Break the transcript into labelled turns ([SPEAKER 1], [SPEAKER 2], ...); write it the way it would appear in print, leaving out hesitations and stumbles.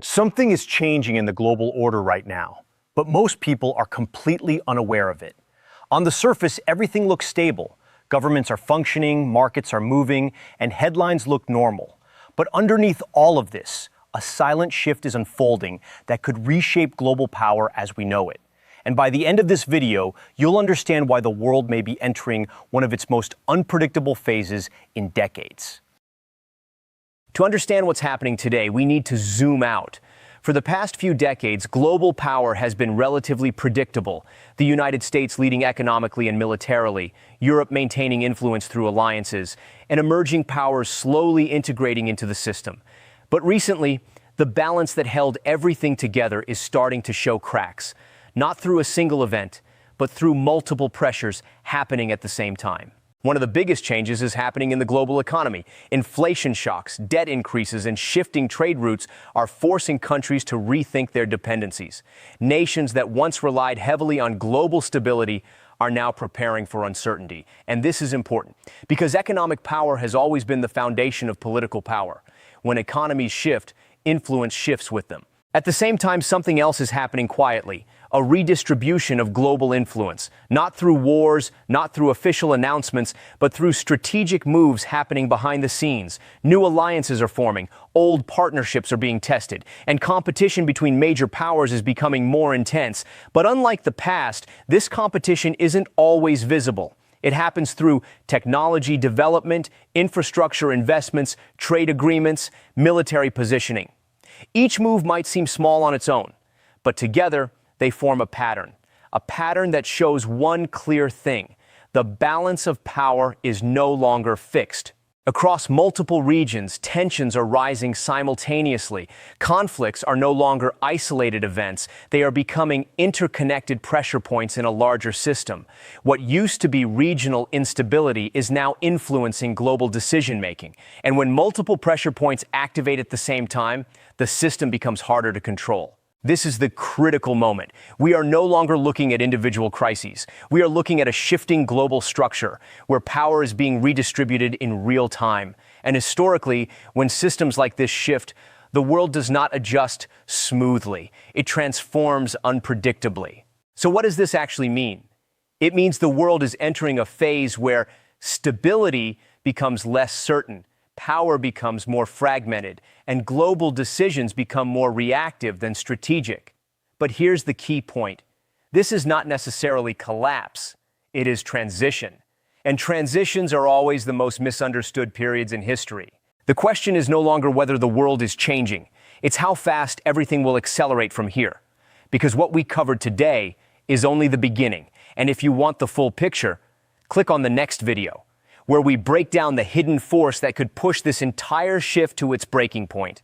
[SPEAKER 1] Something is changing in the global order right now, but most people are completely unaware of it. On the surface, everything looks stable. Governments are functioning, markets are moving, and headlines look normal. But underneath all of this, a silent shift is unfolding that could reshape global power as we know it. And by the end of this video, you'll understand why the world may be entering one of its most unpredictable phases in decades. To understand what's happening today, we need to zoom out. For the past few decades, global power has been relatively predictable. The United States leading economically and militarily, Europe maintaining influence through alliances, and emerging powers slowly integrating into the system. But recently, the balance that held everything together is starting to show cracks, not through a single event, but through multiple pressures happening at the same time. One of the biggest changes is happening in the global economy. Inflation shocks, debt increases, and shifting trade routes are forcing countries to rethink their dependencies. Nations that once relied heavily on global stability are now preparing for uncertainty. And this is important because economic power has always been the foundation of political power. When economies shift, influence shifts with them. At the same time, something else is happening quietly, a redistribution of global influence, not through wars, not through official announcements, but through strategic moves happening behind the scenes. New alliances are forming, old partnerships are being tested, and competition between major powers is becoming more intense. But unlike the past, this competition isn't always visible. It happens through technology development, infrastructure investments, trade agreements, military positioning. Each move might seem small on its own, but together they form a pattern that shows one clear thing: the balance of power is no longer fixed. Across multiple regions, tensions are rising simultaneously. Conflicts are no longer isolated events. They are becoming interconnected pressure points in a larger system. What used to be regional instability is now influencing global decision-making. And when multiple pressure points activate at the same time, the system becomes harder to control. This is the critical moment. We are no longer looking at individual crises. We are looking at a shifting global structure where power is being redistributed in real time. And historically, when systems like this shift, the world does not adjust smoothly. It transforms unpredictably. So what does this actually mean? It means the world is entering a phase where stability becomes less certain, power becomes more fragmented, and global decisions become more reactive than strategic. But here's the key point. This is not necessarily collapse. It is transition. And transitions are always the most misunderstood periods in history. The question is no longer whether the world is changing. It's how fast everything will accelerate from here. Because what we covered today is only the beginning. And if you want the full picture, click on the next video, where we break down the hidden force that could push this entire shift to its breaking point.